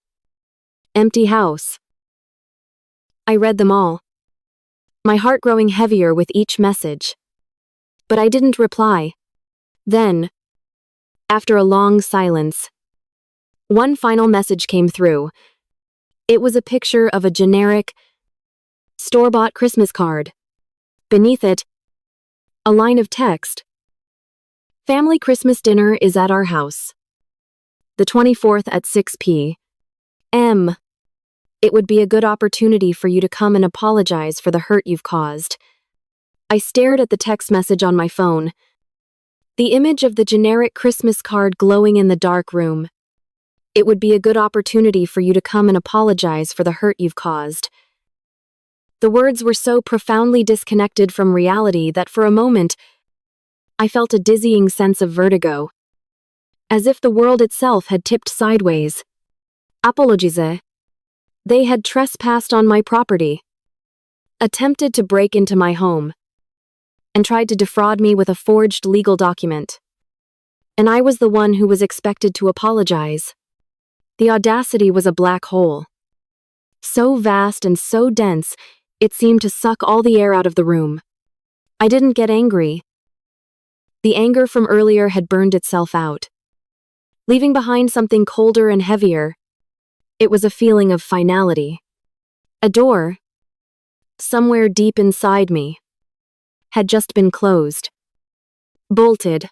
empty house. I read them all, my heart growing heavier with each message. But I didn't reply. Then, after a long silence, one final message came through. It was a picture of a generic, store-bought Christmas card. Beneath it, a line of text. Family Christmas dinner is at our house. The 24th at 6 p.m. It would be a good opportunity for you to come and apologize for the hurt you've caused. I stared at the text message on my phone, the image of the generic Christmas card glowing in the dark room. It would be a good opportunity for you to come and apologize for the hurt you've caused. The words were so profoundly disconnected from reality that for a moment, I felt a dizzying sense of vertigo, as if the world itself had tipped sideways. Apologize. They had trespassed on my property, attempted to break into my home, and tried to defraud me with a forged legal document. And I was the one who was expected to apologize. The audacity was a black hole, so vast and so dense, it seemed to suck all the air out of the room. I didn't get angry. The anger from earlier had burned itself out, leaving behind something colder and heavier. It was a feeling of finality. A door, somewhere deep inside me, had just been closed, bolted,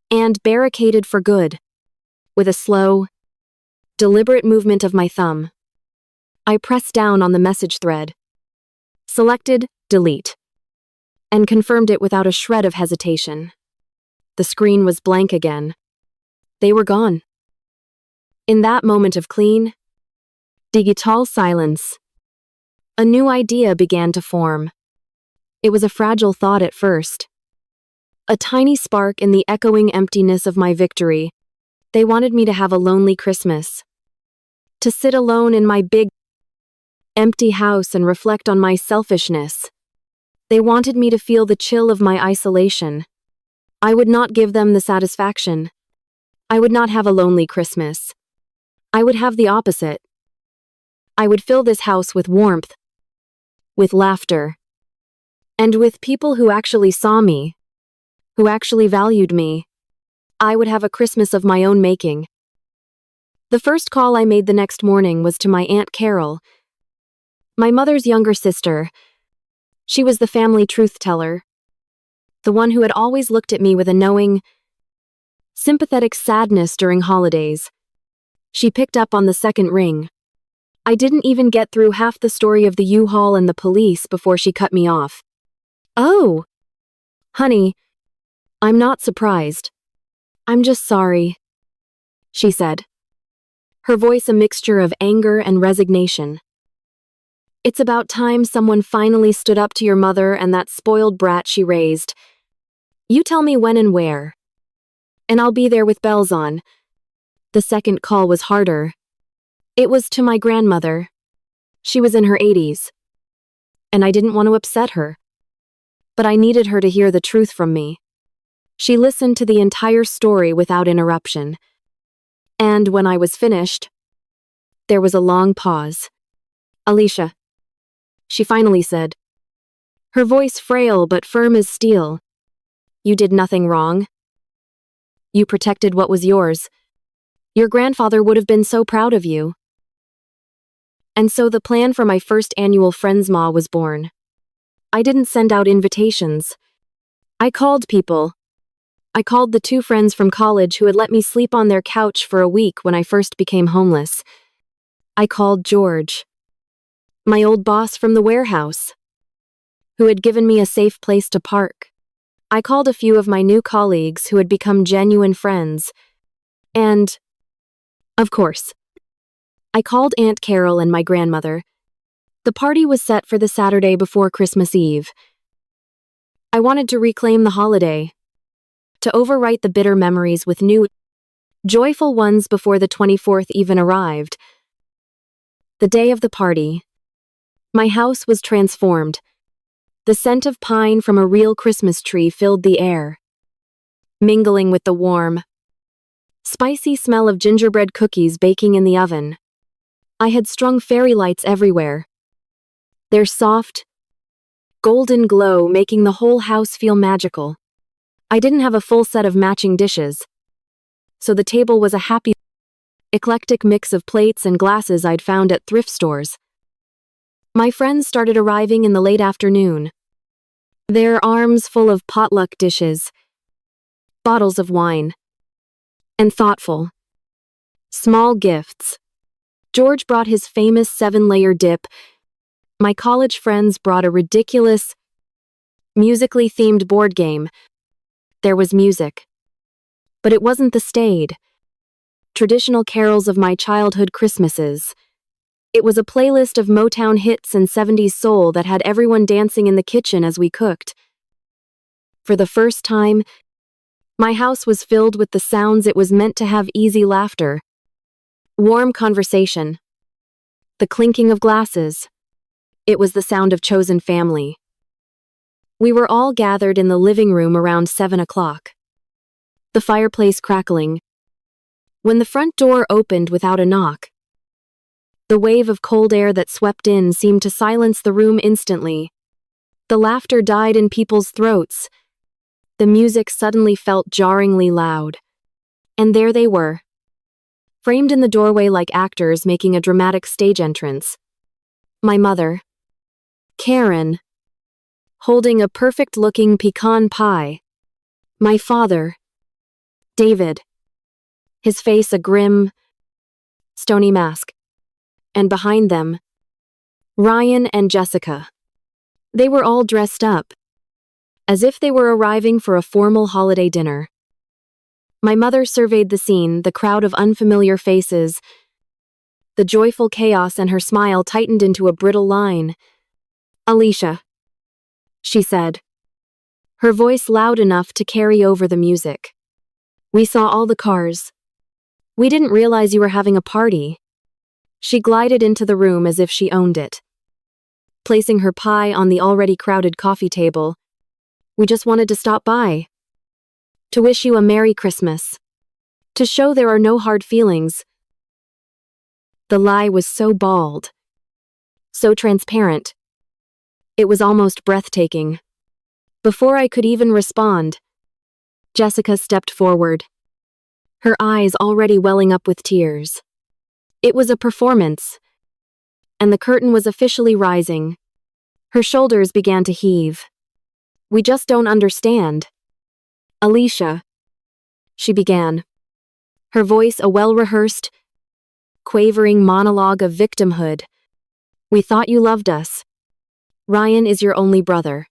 and barricaded for good. With a slow, deliberate movement of my thumb, I pressed down on the message thread, selected delete, and confirmed it without a shred of hesitation. The screen was blank again. They were gone. In that moment of clean, digital silence, a new idea began to form. It was a fragile thought at first, a tiny spark in the echoing emptiness of my victory. They wanted me to have a lonely Christmas, to sit alone in my big, empty house and reflect on my selfishness. They wanted me to feel the chill of my isolation. I would not give them the satisfaction. I would not have a lonely Christmas. I would have the opposite. I would fill this house with warmth, with laughter, and with people who actually saw me, who actually valued me. I would have a Christmas of my own making. The first call I made the next morning was to my Aunt Carol, my mother's younger sister. She was the family truth teller, the one who had always looked at me with a knowing, sympathetic sadness during holidays. She picked up on the second ring. I didn't even get through half the story of the U-Haul and the police before she cut me off. Oh, honey, I'm not surprised. I'm just sorry, she said, her voice a mixture of anger and resignation. "It's about time someone finally stood up to your mother and that spoiled brat she raised. You tell me when and where, and I'll be there with bells on." The second call was harder. It was to my grandmother. She was in her 80s, and I didn't want to upset her. But I needed her to hear the truth from me. She listened to the entire story without interruption. And when I was finished, there was a long pause. "Alicia," she finally said, her voice frail but firm as steel, "you did nothing wrong. You protected what was yours. Your grandfather would have been so proud of you." And so the plan for my first annual Friendsma was born. I didn't send out invitations. I called people. I called the 2 friends from college who had let me sleep on their couch for a week when I first became homeless. I called George, my old boss from the warehouse, who had given me a safe place to park. I called a few of my new colleagues who had become genuine friends. And, of course, I called Aunt Carol and my grandmother. The party was set for the Saturday before Christmas Eve. I wanted to reclaim the holiday, to overwrite the bitter memories with new, joyful ones before the 24th even arrived. The day of the party, my house was transformed. The scent of pine from a real Christmas tree filled the air, mingling with the warm, spicy smell of gingerbread cookies baking in the oven. I had strung fairy lights everywhere, their soft, golden glow making the whole house feel magical. I didn't have a full set of matching dishes, so the table was a happy, eclectic mix of plates and glasses I'd found at thrift stores. My friends started arriving in the late afternoon, their arms full of potluck dishes, bottles of wine, and thoughtful, small gifts. George brought his famous 7-layer dip. My college friends brought a ridiculous, musically themed board game. There was music, but it wasn't the staid, traditional carols of my childhood Christmases. It was a playlist of Motown hits and 70s soul that had everyone dancing in the kitchen as we cooked. For the first time, my house was filled with the sounds it was meant to have: easy laughter, warm conversation, the clinking of glasses. It was the sound of chosen family. We were all gathered in the living room around 7 o'clock, the fireplace crackling, when the front door opened without a knock. The wave of cold air that swept in seemed to silence the room instantly. The laughter died in people's throats. The music suddenly felt jarringly loud. And there they were, framed in the doorway like actors making a dramatic stage entrance. My mother, Karen, holding a perfect-looking pecan pie. My father, David, his face a grim, stony mask. And behind them, Ryan and Jessica. They were all dressed up, as if they were arriving for a formal holiday dinner. My mother surveyed the scene, the crowd of unfamiliar faces, the joyful chaos, and her smile tightened into a brittle line. "Alicia," she said, her voice loud enough to carry over the music. "We saw all the cars. We didn't realize you were having a party." She glided into the room as if she owned it, placing her pie on the already crowded coffee table. "We just wanted to stop by, to wish you a Merry Christmas, to show there are no hard feelings." The lie was so bald, so transparent. It was almost breathtaking. Before I could even respond, Jessica stepped forward, her eyes already welling up with tears. It was a performance, and the curtain was officially rising. Her shoulders began to heave. "We just don't understand. Alicia," she began, her voice a well-rehearsed, quavering monologue of victimhood. "We thought you loved us. Ryan is your only brother.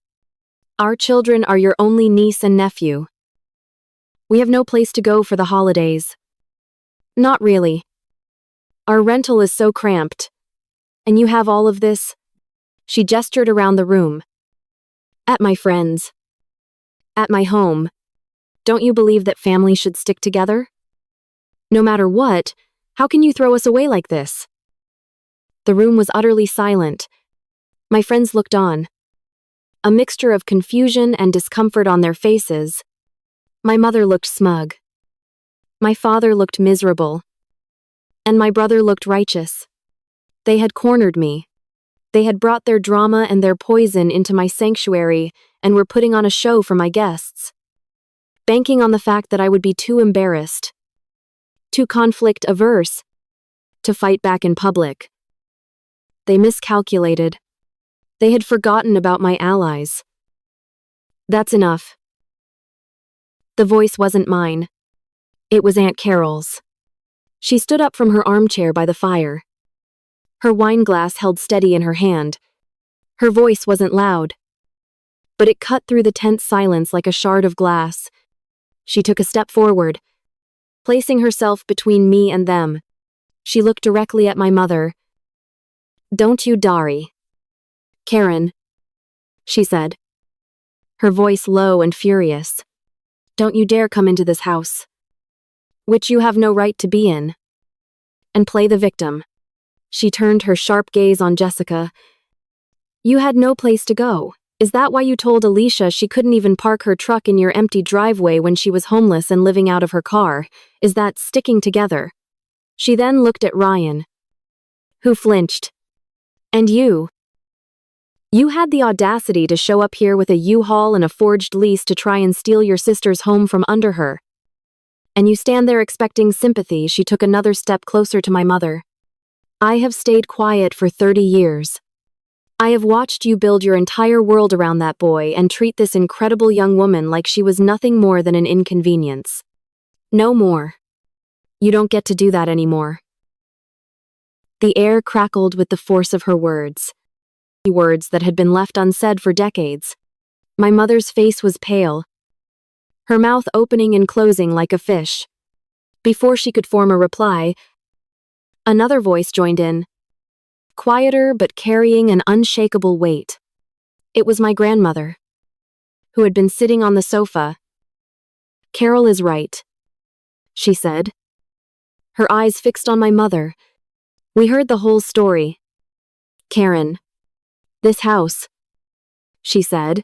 Our children are your only niece and nephew. We have no place to go for the holidays." "Not really," Our rental is so cramped. And you have all of this? She gestured around the room. At my friends. At my home. Don't you believe that family should stick together? No matter what, how can you throw us away like this? The room was utterly silent. My friends looked on. A mixture of confusion and discomfort on their faces. My mother looked smug. My father looked miserable. And my brother looked righteous. They had cornered me. They had brought their drama and their poison into my sanctuary and were putting on a show for my guests, banking on the fact that I would be too embarrassed, too conflict-averse, to fight back in public. They miscalculated. They had forgotten about my allies. That's enough. The voice wasn't mine. It was Aunt Carol's. She stood up from her armchair by the fire. Her wine glass held steady in her hand. Her voice wasn't loud, but it cut through the tense silence like a shard of glass. She took a step forward, placing herself between me and them. She looked directly at my mother. "Don't you Dari. Karen," she said, her voice low and furious. "Don't you dare come into this house, which you have no right to be in, and play the victim." She turned her sharp gaze on Jessica. "You had no place to go. Is that why you told Alicia she couldn't even park her truck in your empty driveway when she was homeless and living out of her car? Is that sticking together?" She then looked at Ryan, who flinched. "And you? You had the audacity to show up here with a U-Haul and a forged lease to try and steal your sister's home from under her. And you stand there expecting sympathy." She took another step closer to my mother. "I have stayed quiet for 30 years. I have watched you build your entire world around that boy and treat this incredible young woman like she was nothing more than an inconvenience. No more. You don't get to do that anymore." The air crackled with the force of her words. Words that had been left unsaid for decades. My mother's face was pale, her mouth opening and closing like a fish. Before she could form a reply, another voice joined in, quieter but carrying an unshakable weight. It was my grandmother, who had been sitting on the sofa. "Carol is right," she said, her eyes fixed on my mother. "We heard the whole story. Karen. This house," she said,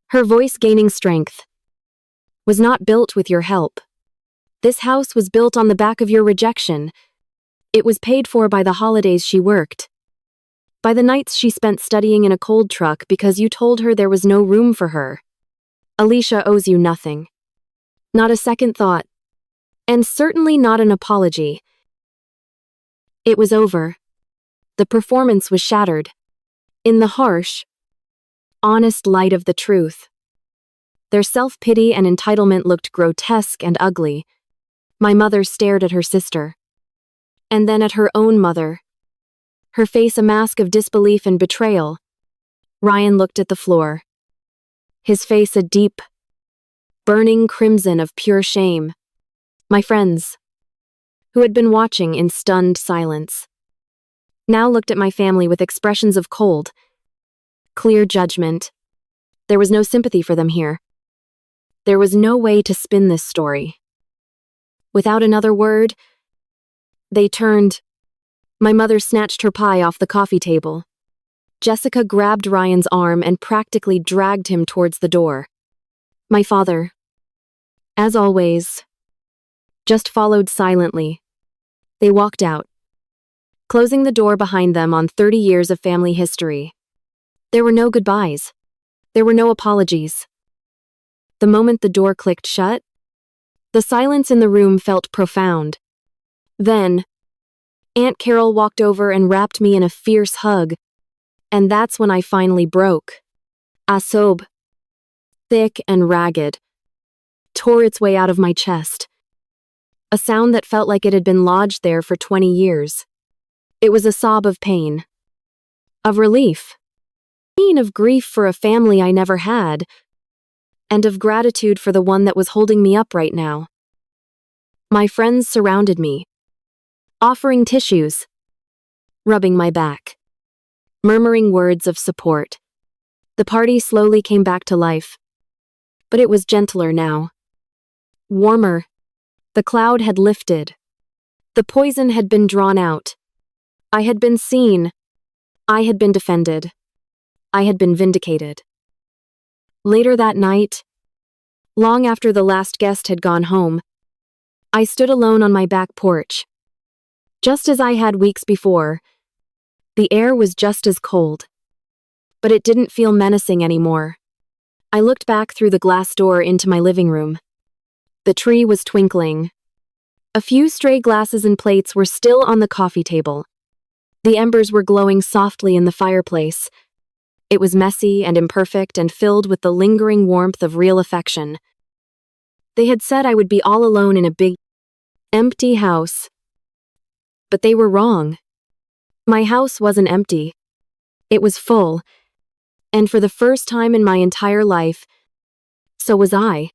her voice gaining strength, "was not built with your help. This house was built on the back of your rejection. It was paid for by the holidays she worked, by the nights she spent studying in a cold truck because you told her there was no room for her. Alicia owes you nothing. Not a second thought. And certainly not an apology." It was over. The performance was shattered. In the harsh, honest light of the truth, their self-pity and entitlement looked grotesque and ugly. My mother stared at her sister, and then at her own mother, her face a mask of disbelief and betrayal. Ryan looked at the floor, his face a deep, burning crimson of pure shame. My friends, who had been watching in stunned silence, now looked at my family with expressions of cold, clear judgment. There was no sympathy for them here. There was no way to spin this story. Without another word, they turned. My mother snatched her pie off the coffee table. Jessica grabbed Ryan's arm and practically dragged him towards the door. My father, as always, just followed silently. They walked out, closing the door behind them on 30 years of family history. There were no goodbyes. There were no apologies. The moment the door clicked shut, the silence in the room felt profound. Then, Aunt Carol walked over and wrapped me in a fierce hug, and that's when I finally broke. A sob, thick and ragged, tore its way out of my chest. A sound that felt like it had been lodged there for 20 years. It was a sob of pain, of relief, of grief for a family I never had, and of gratitude for the one that was holding me up right now. My friends surrounded me, offering tissues, rubbing my back, murmuring words of support. The party slowly came back to life, but it was gentler now. Warmer. The cloud had lifted. The poison had been drawn out. I had been seen. I had been defended. I had been vindicated. Later that night, long after the last guest had gone home, I stood alone on my back porch. Just as I had weeks before, the air was just as cold, but it didn't feel menacing anymore. I looked back through the glass door into my living room. The tree was twinkling. A few stray glasses and plates were still on the coffee table. The embers were glowing softly in the fireplace. It was messy and imperfect and filled with the lingering warmth of real affection. They had said I would be all alone in a big, empty house. But they were wrong. My house wasn't empty. It was full. And for the first time in my entire life, so was I.